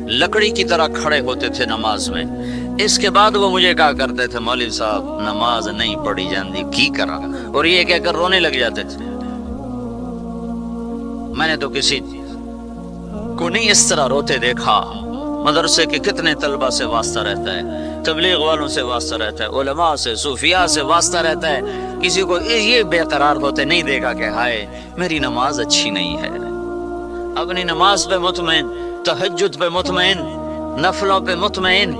لکڑی کی طرح کھڑے ہوتے تھے نماز میں. اس کے بعد وہ مجھے کہا کرتے تھے مولوی صاحب نماز نہیں پڑھی جاندی کی کرا, اور یہ کہہ کر رونے لگ جاتے تھے. میں نے تو کسی کو نہیں اس طرح روتے دیکھا. مدرسے کے کتنے طلبہ سے واسطہ رہتا ہے, تبلیغ والوں سے واسطہ رہتا ہے, علماء سے, صوفیاء سے واسطہ رہتا ہے. کسی کو یہ بے قرار ہوتے نہیں دیکھا کہ ہائے میری نماز اچھی نہیں ہے. اپنی نماز پہ مطمئن, تہجد پہ مطمئن, نفلوں پہ مطمئن,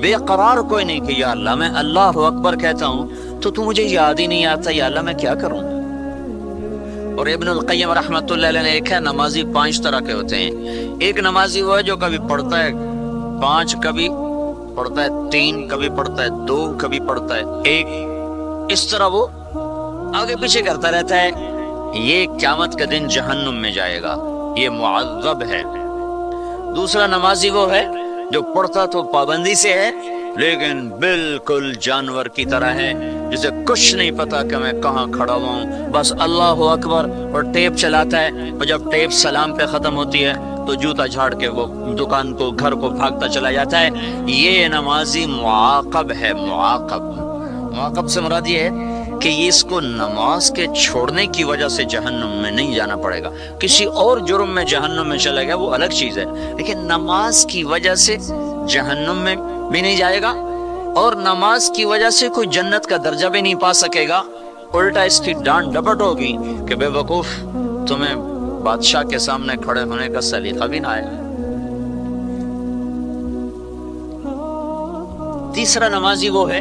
بے قرار کوئی نہیں کہ یا اللہ میں اللہ اکبر کہتا ہوں تو مجھے یاد ہی نہیں آتا, یا اللہ میں کیا کروں. اور ابن القیم رحمۃ اللہ علیہ نے ایک ہے نمازی 5 طرح کے ہوتے ہیں. ایک نمازی وہ ہے جو کبھی پڑھتا ہے 5, کبھی پڑھتا ہے 3, کبھی پڑھتا ہے 2, کبھی پڑھتا ہے 1. اس طرح وہ آگے پیچھے کرتا رہتا ہے. یہ قیامت کے دن جہنم میں جائے گا, یہ معذب ہے. دوسرا نمازی وہ ہے جو پڑھتا تو پابندی سے ہے لیکن بالکل جانور کی طرح ہے, جسے کچھ نہیں پتا کہ میں کہاں کھڑا ہوں, بس اللہ اکبر اور ٹیپ چلاتا ہے. اور جب ٹیپ سلام پہ ختم ہوتی ہے تو جوتا جھاڑ کے وہ دکان کو, گھر کو بھاگتا چلا جاتا ہے. یہ نمازی معاقب ہے. معاقب سے مراد یہ ہے کہ یہ اس کو نماز کے چھوڑنے کی وجہ سے جہنم میں نہیں جانا پڑے گا. کسی اور جرم میں جہنم میں چلا گیا وہ الگ چیز ہے, لیکن نماز کی وجہ سے جہنم میں بھی نہیں جائے گا, اور نماز کی وجہ سے کوئی جنت کا درجہ بھی نہیں پا سکے گا. الٹا اس کی ڈانٹ ڈپٹ ہوگی کہ بے وقوف تمہیں بادشاہ کے سامنے کھڑے ہونے کا سلیقہ بھی نہ آئے. تیسرا نمازی وہ ہے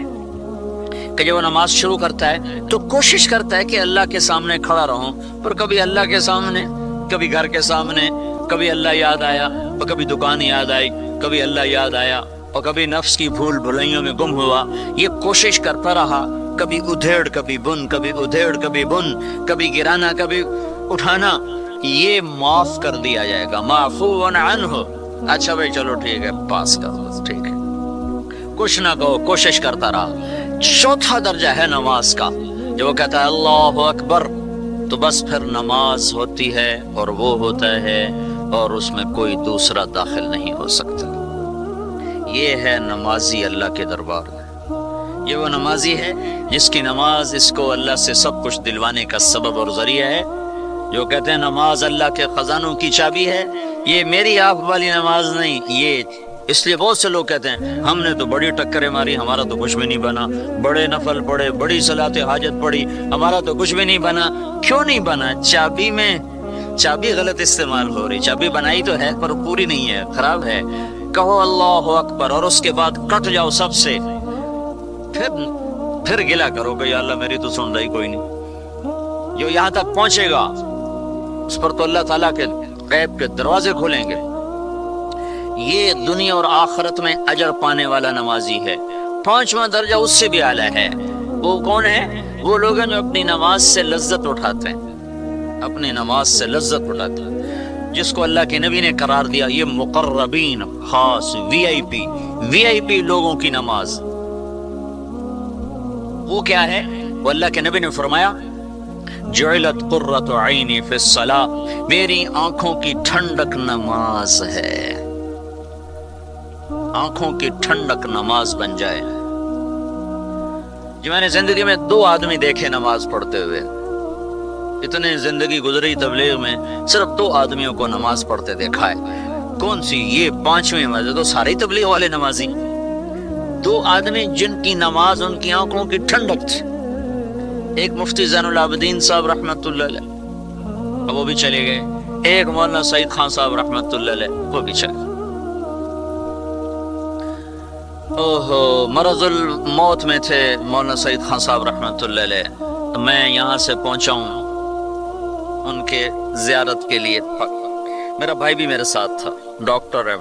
کہ جب وہ نماز شروع کرتا ہے تو کوشش کرتا ہے کہ اللہ کے سامنے کھڑا رہوں, پر کبھی اللہ کے سامنے, کبھی گھر کے سامنے, کبھی اللہ یاد آیا, اور کبھی دکان یاد آئی, کبھی اللہ یاد آیا, اور کبھی نفس کی بھول بھلائیوں میں گم ہوا. یہ کوشش کرتا رہا, کبھی ادھیڑ کبھی بن, کبھی ادھیڑ کبھی بن, کبھی گرانا کبھی اٹھانا. یہ معاف کر دیا جائے گا, معفو عنہ. اچھا بھائی چلو ٹھیک ہے, پاس کر دو, ٹھیک ہے, کچھ نہ کہو, کوشش کرتا رہا. چوتھا درجہ ہے نماز کا, جو وہ کہتا ہے اللہ اکبر تو بس پھر نماز ہوتی ہے اور وہ ہوتا ہے اور اس میں کوئی دوسرا داخل نہیں ہو سکتا. یہ ہے نمازی اللہ کے دربار میں. یہ وہ نمازی ہے جس کی نماز اس کو اللہ سے سب کچھ دلوانے کا سبب اور ذریعہ ہے. جو کہتے ہیں نماز اللہ کے خزانوں کی چابی ہے, یہ میری آپ والی نماز نہیں. یہ اس لیے بہت سے لوگ کہتے ہیں ہم نے تو بڑی ٹکریں ماری, ہمارا تو کچھ بھی نہیں بنا, بڑے نفل پڑے, بڑی صلاۃ حاجت پڑی, ہمارا تو کچھ بھی نہیں بنا. کیوں نہیں بنا؟ چابی میں چابی غلط استعمال ہو رہی. چابی بنائی تو ہے پر پوری نہیں ہے, خراب ہے. کہو اللہ اکبر اور اس کے بعد کٹ جاؤ سب سے, پھر گلا کرو کہ یا اللہ میری تو سن رہی کوئی نہیں. جو یہاں تک پہنچے گا اس پر تو اللہ تعالیٰ کے غیب کے دروازے کھولیں گے. یہ دنیا اور آخرت میں اجر پانے والا نمازی ہے. 5واں درجہ اس سے بھی اعلیٰ ہے. وہ کون ہے؟ وہ لوگ ہیں جو اپنی نماز سے لذت اٹھاتے ہیں, اپنی نماز سے لذت اٹھاتے ہیں, جس کو اللہ کے نبی نے قرار دیا یہ مقربین, خاص وی آئی پی لوگوں کی نماز. وہ کیا ہے؟ وہ اللہ کے نبی نے فرمایا جعلت قرۃ عینی فی الصلاۃ, میری آنکھوں کی ٹھنڈک نماز ہے. آنکھوں کی ٹھنڈک نماز بن جائے. جو میں نے زندگی میں 2 آدمی دیکھے نماز پڑھتے ہوئے, اتنے زندگی گزری تبلیغ میں صرف 2 آدمیوں کو نماز پڑھتے دیکھا ہے. کون سی؟ یہ 5ویں مسجد تو سارے تبلیغ والے نمازی. 2 آدمی جن کی نماز ان کی آنکھوں کی ٹھنڈک تھی. ایک مفتی زین العابدین صاحب رحمۃ اللہ علیہ, وہ بھی چلے گئے. ایک مولانا سعید خان صاحب رحمۃ اللہ علیہ, وہ بھی چلے گئے. مرض الموت میں تھے مولانا سعید خان صاحب رحمۃ اللہ علیہ. تو میں یہاں سے پہنچا ہوں ان کے زیارت کے لیے. میرا بھائی بھی میرے ساتھ تھا, ڈاکٹر ہے.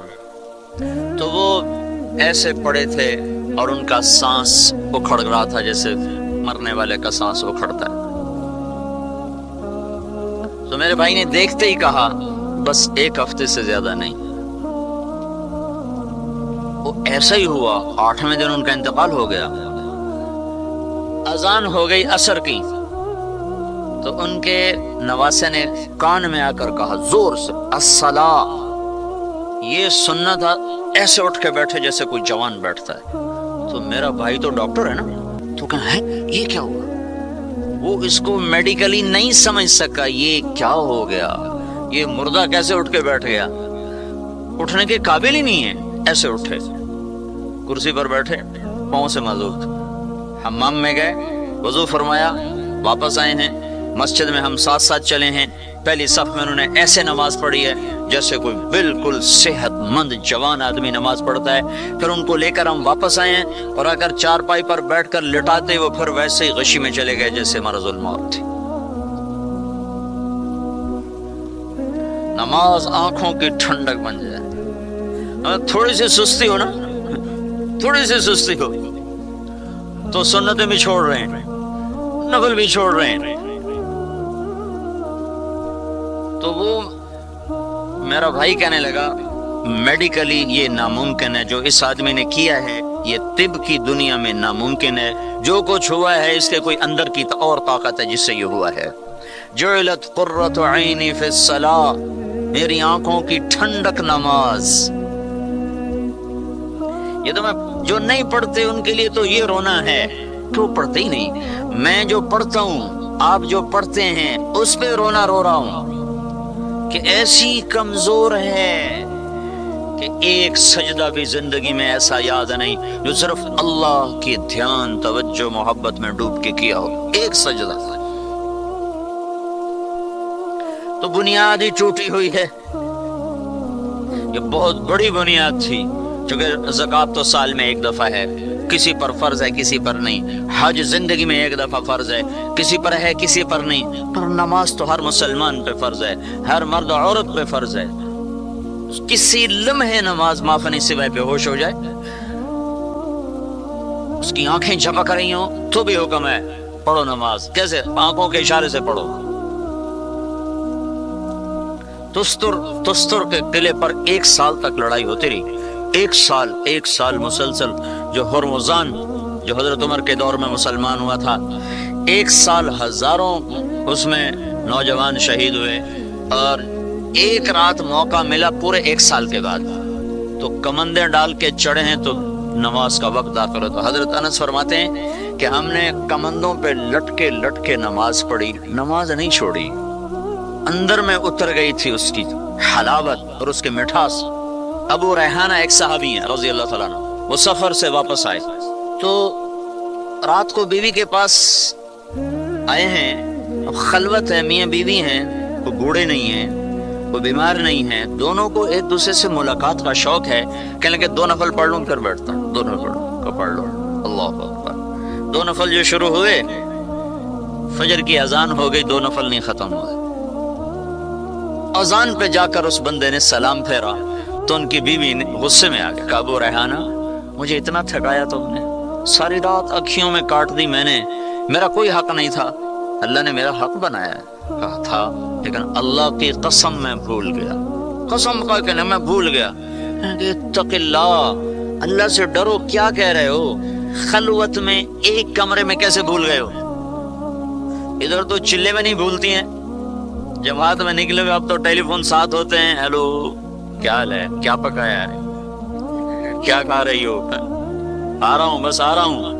تو وہ ایسے پڑے تھے اور ان کا سانس اکھڑ رہا تھا جیسے مرنے والے کا سانس اکھڑتا ہے. تو میرے بھائی نے دیکھتے ہی کہا بس 1 ہفتے سے زیادہ نہیں. وہ ایسا ہی ہوا. 8ویں دن ان کا انتقال ہو گیا. اذان ہو گئی عصر کی, تو ان کے نواسے نے کان میں آ کر کہا زور سے الصلاۃ. یہ سننا تھا ایسے اٹھ کے بیٹھے جیسے کوئی جوان بیٹھتا ہے. تو میرا بھائی تو ڈاکٹر ہے نا, تو کہا ہے یہ کیا ہوا؟ وہ اس کو میڈیکلی نہیں سمجھ سکا یہ کیا ہو گیا, یہ مردہ کیسے اٹھ کے بیٹھ گیا, اٹھنے کے قابل ہی نہیں ہے. ایسے اٹھے, کرسی پر بیٹھے, پاؤں سے معذور, حمام میں گئے, وضو فرمایا, واپس آئے ہیں. مسجد میں ہم ساتھ ساتھ چلے ہیں. پہلی صف میں انہوں نے ایسے نماز پڑھی ہے جیسے کوئی بالکل صحت مند جوان آدمی نماز پڑھتا ہے. پھر ان کو لے کر ہم واپس آئے ہیں اور اگر چارپائی پر بیٹھ کر لٹاتے وہ پھر ویسے ہی غشی میں چلے گئے جیسے مرض الموت تھی. نماز آنکھوں کی ٹھنڈک بن جائے. تھوڑی سی سستی ہو نا, تھوڑی سی سستی ہو تو سنتیں بھی چھوڑ رہے ہیں, نفل بھی چھوڑ رہے ہیں. تو وہ میرا بھائی کہنے لگا میڈیکلی یہ ناممکن ہے, جو اس آدمی نے کیا ہے یہ طب کی دنیا میں ناممکن ہے. جو کچھ ہوا ہے اس کے کوئی اندر کی اور طاقت ہے جس سے یہ ہوا ہے. جعلت قرۃ عینی فی الصلاۃ, میری آنکھوں کی ٹھنڈک نماز. یہ تو میں جو نہیں پڑھتے ان کے لیے تو یہ رونا ہے کہ وہ پڑھتے ہی نہیں. میں جو پڑھتا ہوں, آپ جو پڑھتے ہیں, اس پہ رونا رو رہا ہوں کہ ایسی کمزور ہے کہ ایک سجدہ بھی زندگی میں ایسا یاد نہیں جو صرف اللہ کی دھیان, توجہ, محبت میں ڈوب کے کیا ہو. ایک سجدہ تو بنیاد ہی ٹوٹی ہوئی ہے. یہ بہت بڑی بنیاد تھی, چونکہ زکوٰۃ تو سال میں ایک دفعہ ہے, کسی پر فرض ہے کسی پر نہیں. حج زندگی میں ایک دفعہ فرض ہے, کسی پر ہے کسی پر نہیں. پر نماز تو ہر مسلمان پہ فرض ہے, ہر مرد عورت پہ فرض ہے. کسی لمحے نماز معاف نہیں سوائے بے ہوش ہو جائے, اس کی آنکھیں جھپک رہی ہوں تو بھی حکم ہے پڑھو نماز. کیسے؟ آنکھوں کے اشارے سے پڑھو. تستر کے قلعے پر 1 سال تک لڑائی ہوتی رہی. 1 سال مسلسل. جو ہرمزان جو حضرت عمر کے دور میں مسلمان ہوا تھا, 1 سال ہزاروں اس میں نوجوان شہید ہوئے. اور ایک رات موقع ملا پورے 1 سال کے بعد, تو کمندیں ڈال کے چڑھے ہیں تو نماز کا وقت داخل ہوتا. حضرت انس فرماتے ہیں کہ ہم نے کمندوں پہ لٹ کے نماز پڑھی, نماز نہیں چھوڑی. اندر میں اتر گئی تھی اس کی حلاوت اور اس کے مٹھاس. ابو ریحانہ ایک صحابی ہیں رضی اللہ تعالیٰ عنہ, وہ سفر سے واپس آئے تو رات کو بیوی کے پاس آئے ہیں. اب خلوت ہے, میاں بیوی ہیں, وہ بوڑھے نہیں ہیں, وہ بیمار نہیں ہیں, دونوں کو ایک دوسرے سے ملاقات کا شوق ہے. کہنے لگے 2 نفل پڑھ لوں پھر بیٹھتا ہوں. 2 نفل پڑھ لو, اللہ اکبر. 2 نفل جو شروع ہوئے, فجر کی اذان ہو گئی, 2 نفل نہیں ختم ہوئے. اذان پہ جا کر اس بندے نے سلام پھیرا تو ان کی بیوی نے غصے میں آ گیا, کہا ابو ریحانہ مجھے اتنا تھکایا تم نے, ساری رات اکھیوں میں کاٹ دی میں نے, میرا کوئی حق نہیں تھا, اللہ نے میرا حق بنایا ہے. کہا تھا لیکن اللہ کی قسم میں بھول گیا. قسم کا کہنا میں بھول گیا. اتق اللہ, اللہ سے ڈرو. کیا کہہ رہے ہو؟ خلوت میں ایک کمرے میں کیسے بھول گئے ہو؟ ادھر تو چلے میں نہیں بھولتی ہیں, جماعت میں نکلے ہوئے اب تو ٹیلی فون ساتھ ہوتے ہیں. ہیلو کیا حال ہے, کیا پکایا ہے, کیا کھا رہی ہو, آ رہا ہوں بس آ رہا ہوں.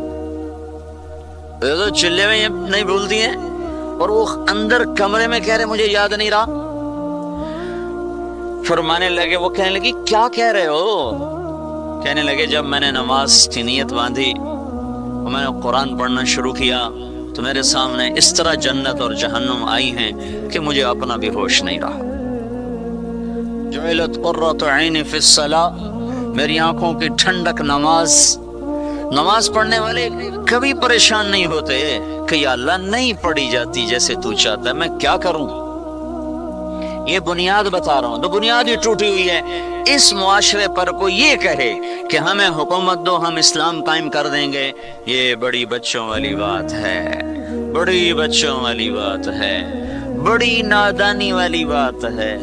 تو چلے میں نہیں بھولتی ہیں, اور وہ اندر کمرے میں کہہ رہے مجھے یاد نہیں رہا. فرمانے لگے, وہ کہنے لگی کیا کہہ رہے ہو؟ کہنے لگے جب میں نے نماز کی نیت باندھی اور میں نے قرآن پڑھنا شروع کیا تو میرے سامنے اس طرح جنت اور جہنم آئی ہیں کہ مجھے اپنا بھی ہوش نہیں رہا. جعلت قرۃ عینی فی الصلاۃ, میری آنکھوں کی ٹھنڈک نماز. نماز پڑھنے والے کبھی پریشان نہیں ہوتے کہ یا اللہ نہیں پڑھی جاتی جیسے تو چاہتا ہے, میں کیا کروں. یہ بنیاد بتا رہا ہوں, تو بنیاد ہی ٹوٹی ہوئی ہے. اس معاشرے پر کوئی یہ کہے کہ ہمیں حکومت دو, ہم اسلام قائم کر دیں گے, یہ بڑی بچوں والی بات ہے, بڑی بچوں والی بات ہے, بڑی نادانی والی بات ہے.